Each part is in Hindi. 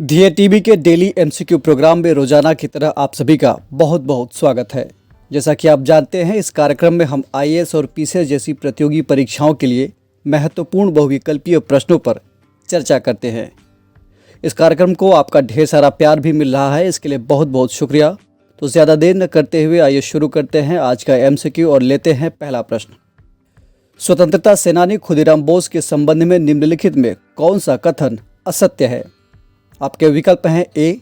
धीए टीवी के डेली एमसीक्यू प्रोग्राम में रोजाना की तरह आप सभी का बहुत बहुत स्वागत है। जैसा कि आप जानते हैं, इस कार्यक्रम में हम आईएएस और पीसीएस जैसी प्रतियोगी परीक्षाओं के लिए महत्वपूर्ण बहुविकल्पीय प्रश्नों पर चर्चा करते हैं। इस कार्यक्रम को आपका ढेर सारा प्यार भी मिल रहा है, इसके लिए बहुत बहुत शुक्रिया। तो ज़्यादा देर न करते हुए आइए शुरू करते हैं आज का एमसीक्यू और लेते हैं पहला प्रश्न। स्वतंत्रता सेनानी खुदीराम बोस के संबंध में निम्नलिखित में कौन सा कथन असत्य है? आपके विकल्प हैं: ए,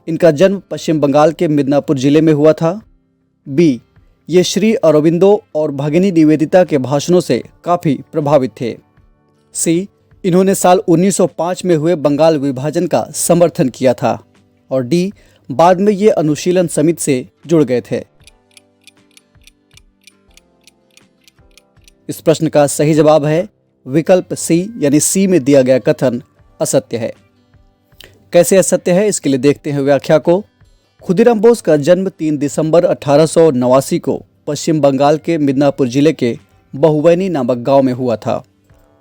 इनका जन्म पश्चिम बंगाल के मिदनापुर जिले में हुआ था। बी, ये श्री अरबिंदो और भगिनी निवेदिता के भाषणों से काफ़ी प्रभावित थे। सी, इन्होंने साल 1905 में हुए बंगाल विभाजन का समर्थन किया था। और डी, बाद में ये अनुशीलन समिति से जुड़ गए थे। इस प्रश्न का सही जवाब है विकल्प सी, यानी सी में दिया गया कथन असत्य है। कैसे असत्य है, इसके लिए देखते हैं व्याख्या को। खुदीराम बोस का जन्म 3 दिसंबर 1889 को पश्चिम बंगाल के मिदनापुर जिले के बहुवैनी नामक गांव में हुआ था।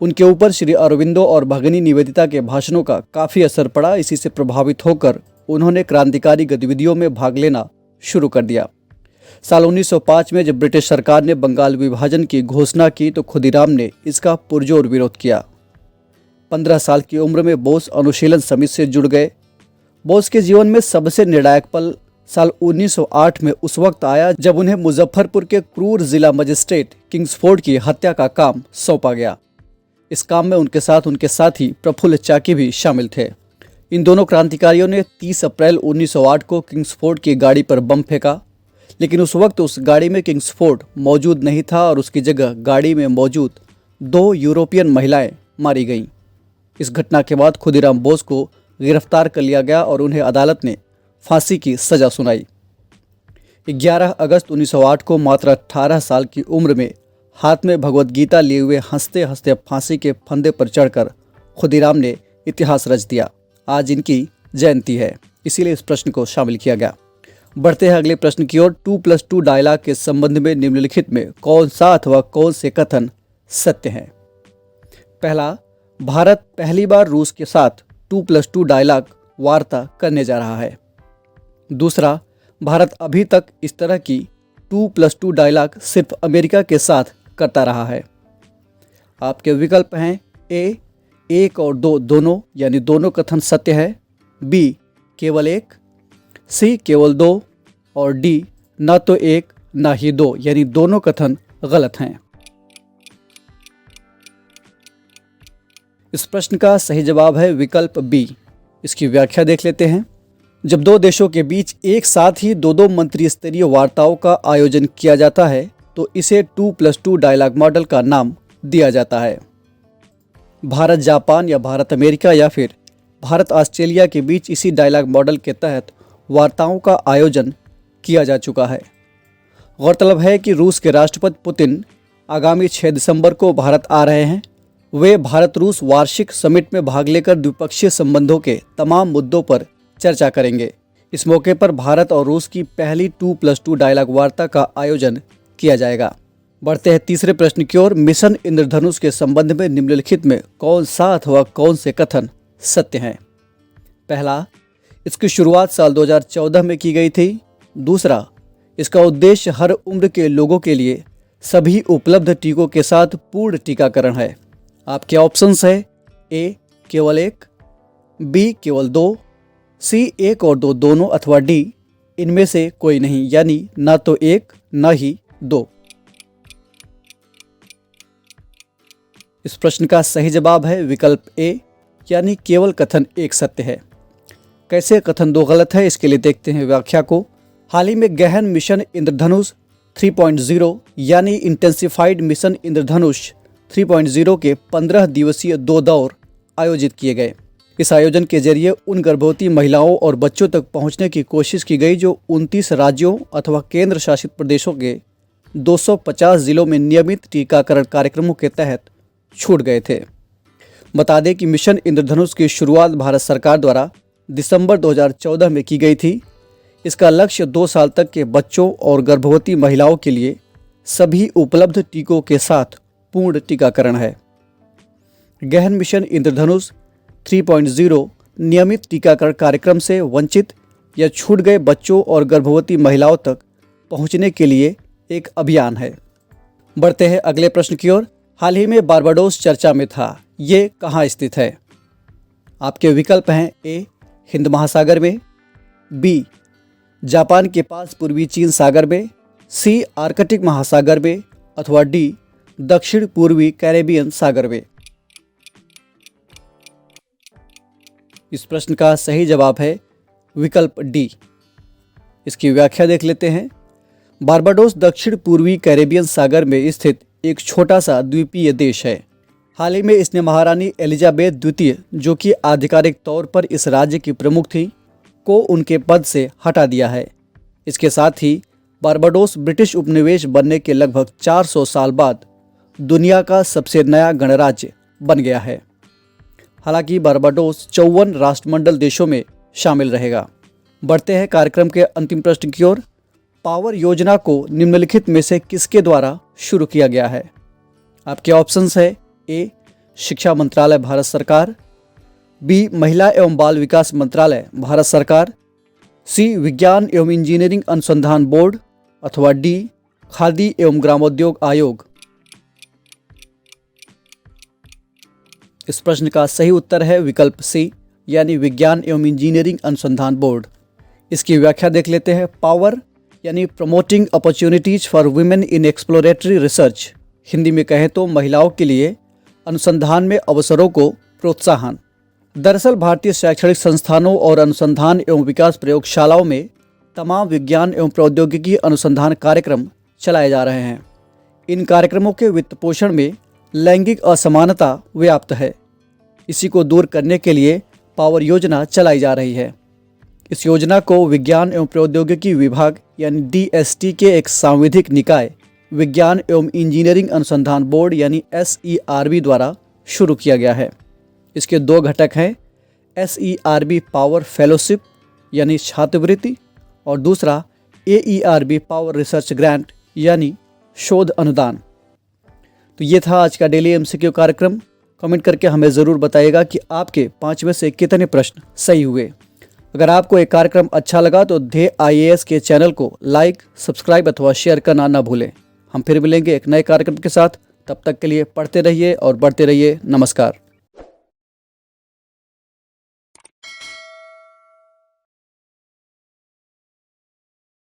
उनके ऊपर श्री अरबिंदो और भगिनी निवेदिता के भाषणों का काफ़ी असर पड़ा। इसी से प्रभावित होकर उन्होंने क्रांतिकारी गतिविधियों में भाग लेना शुरू कर दिया। साल 1905 में जब ब्रिटिश सरकार ने बंगाल विभाजन की घोषणा की तो खुदीराम ने इसका पुरजोर विरोध किया। 15 साल की उम्र में बोस अनुशीलन समिति से जुड़ गए। बोस के जीवन में सबसे निर्णायक पल साल 1908 में उस वक्त आया जब उन्हें मुजफ्फरपुर के क्रूर जिला मजिस्ट्रेट किंग्सफोर्ड की हत्या का काम सौंपा गया। इस काम में उनके साथ उनके साथी प्रफुल्ल चाकी भी शामिल थे। इन दोनों क्रांतिकारियों ने 30 अप्रैल 1908 को किंग्सफोर्ड की गाड़ी पर बम फेंका, लेकिन उस वक्त उस गाड़ी में किंग्सफोर्ड मौजूद नहीं था और उसकी जगह गाड़ी में मौजूद 2 यूरोपियन महिलाएं मारी गईं। इस घटना के बाद खुदीराम बोस को गिरफ्तार कर लिया गया और उन्हें अदालत ने फांसी की सजा सुनाई। 11 अगस्त 1908 को मात्र 18 साल की उम्र में हाथ में भगवत गीता लिए हुए हंसते हंसते फांसी के फंदे पर चढ़कर खुदीराम ने इतिहास रच दिया। आज इनकी जयंती है, इसीलिए इस प्रश्न को शामिल किया गया। बढ़ते हैं अगले प्रश्न की ओर। 2+2 डायलॉग के संबंध में निम्नलिखित में कौन सा अथवा कौन से कथन सत्य हैं? पहला, भारत पहली बार रूस के साथ 2+2 डायलॉग वार्ता करने जा रहा है। दूसरा, भारत अभी तक इस तरह की 2+2 डायलॉग सिर्फ अमेरिका के साथ करता रहा है। आपके विकल्प हैं: ए, 1 और 2 दोनों, यानी दोनों कथन सत्य है। बी, केवल 1। सी, केवल 2। और डी, न तो 1 न ही 2, यानी दोनों कथन गलत हैं। इस प्रश्न का सही जवाब है विकल्प बी। इसकी व्याख्या देख लेते हैं। जब दो देशों के बीच एक साथ ही 2 मंत्री स्तरीय वार्ताओं का आयोजन किया जाता है तो इसे 2+2 डायलॉग मॉडल का नाम दिया जाता है। भारत जापान या भारत अमेरिका या फिर भारत ऑस्ट्रेलिया के बीच इसी डायलॉग मॉडल के तहत वार्ताओं का आयोजन किया जा चुका है। गौरतलब है कि रूस के राष्ट्रपति पुतिन आगामी 6 दिसंबर को भारत आ रहे हैं। वे भारत रूस वार्षिक समिट में भाग लेकर द्विपक्षीय संबंधों के तमाम मुद्दों पर चर्चा करेंगे। इस मौके पर भारत और रूस की पहली 2+2 डायलॉग वार्ता का आयोजन किया जाएगा। बढ़ते हैं तीसरे प्रश्न की ओर। मिशन इंद्रधनुष के संबंध में निम्नलिखित में कौन सा अथवा कौन से कथन सत्य हैं? पहला, इसकी शुरुआत साल 2014 में की गई थी। दूसरा, इसका उद्देश्य हर उम्र के लोगों के लिए सभी उपलब्ध टीकों के साथ पूर्ण टीकाकरण है। आपके ऑप्शंस है: ए, केवल 1। बी, केवल 2। सी, 1 और 2 दोनों। अथवा डी, इनमें से कोई नहीं, यानी न तो 1 न ही 2। इस प्रश्न का सही जवाब है विकल्प ए, यानी केवल कथन 1 सत्य है। कैसे कथन 2 गलत है, इसके लिए देखते हैं व्याख्या को। हाल ही में गहन मिशन इंद्रधनुष 3.0 यानी इंटेंसिफाइड मिशन इंद्रधनुष 3.0 के 15 दिवसीय 2 दौर आयोजित किए गए। इस आयोजन के जरिए उन गर्भवती महिलाओं और बच्चों तक पहुंचने की कोशिश की गई जो 29 राज्यों अथवा केंद्र शासित प्रदेशों के 250 जिलों में नियमित टीकाकरण कार्यक्रमों के तहत छूट गए थे। बता दें कि मिशन इंद्रधनुष की शुरुआत भारत सरकार द्वारा दिसंबर 2014 में की गई थी। इसका लक्ष्य 2 साल तक के बच्चों और गर्भवती महिलाओं के लिए सभी उपलब्ध टीकों के साथ पूर्ण टीकाकरण है। गहन मिशन इंद्रधनुष 3.0 नियमित टीकाकरण कार्यक्रम से वंचित या छूट गए बच्चों और गर्भवती महिलाओं तक पहुंचने के लिए एक अभियान है। बढ़ते हैं अगले प्रश्न की ओर। हाल ही में बारबाडोस चर्चा में था, ये कहाँ स्थित है? आपके विकल्प हैं ए हिंद महासागर में, बी जापान के पास पूर्वी चीन सागर में, सी आर्कटिक महासागर में, अथवा डी दक्षिण पूर्वी कैरेबियन सागर में। इस प्रश्न का सही जवाब है विकल्प डी। इसकी व्याख्या देख लेते हैं। बारबाडोस दक्षिण पूर्वी कैरेबियन सागर में स्थित एक छोटा सा द्वीपीय देश है। हाल ही में इसने महारानी एलिजाबेथ द्वितीय, जो कि आधिकारिक तौर पर इस राज्य की प्रमुख थी, को उनके पद से हटा दिया है। इसके साथ ही बारबाडोस ब्रिटिश उपनिवेश बनने के लगभग 400 साल बाद दुनिया का सबसे नया गणराज्य बन गया है। हालांकि बारबाडोस 54 राष्ट्रमंडल देशों में शामिल रहेगा। बढ़ते हैं कार्यक्रम के अंतिम प्रश्न की ओर। पावर योजना को निम्नलिखित में से किसके द्वारा शुरू किया गया है? आपके ऑप्शंस है ए शिक्षा मंत्रालय भारत सरकार, बी महिला एवं बाल विकास मंत्रालय भारत सरकार, सी विज्ञान एवं इंजीनियरिंग अनुसंधान बोर्ड, अथवा डी खादी एवं ग्रामोद्योग आयोग। इस प्रश्न का सही उत्तर है विकल्प सी, यानी विज्ञान एवं इंजीनियरिंग अनुसंधान बोर्ड। इसकी व्याख्या देख लेते हैं। पावर यानी promoting opportunities for women in exploratory research, Hindi में कहें तो महिलाओं के लिए अनुसंधान में अवसरों को प्रोत्साहन। दरअसल भारतीय शैक्षणिक संस्थानों और अनुसंधान एवं विकास प्रयोगशालाओं में तमाम विज्ञान एवं प्रौद्योगिकी अनुसंधान कार्यक्रम चलाए जा रहे हैं। इन कार्यक्रमों के वित्त पोषण में लैंगिक असमानता व्याप्त है। इसी को दूर करने के लिए पावर योजना चलाई जा रही है। इस योजना को विज्ञान एवं प्रौद्योगिकी विभाग यानी DST के एक सांविधिक निकाय विज्ञान एवं इंजीनियरिंग अनुसंधान बोर्ड यानी SERB द्वारा शुरू किया गया है। इसके दो घटक हैं, SERB पावर फेलोशिप यानी छात्रवृत्ति, और दूसरा AERB पावर रिसर्च ग्रांट यानी शोध अनुदान। तो ये था आज का डेली MCQ कार्यक्रम। कमेंट करके हमें ज़रूर बताइएगा कि आपके 5 में से कितने प्रश्न सही हुए। अगर आपको एक कार्यक्रम अच्छा लगा तो ध्येय IAS के चैनल को लाइक, सब्सक्राइब अथवा शेयर करना ना भूलें। हम फिर मिलेंगे एक नए कार्यक्रम के साथ। तब तक के लिए पढ़ते रहिए और बढ़ते रहिए। नमस्कार।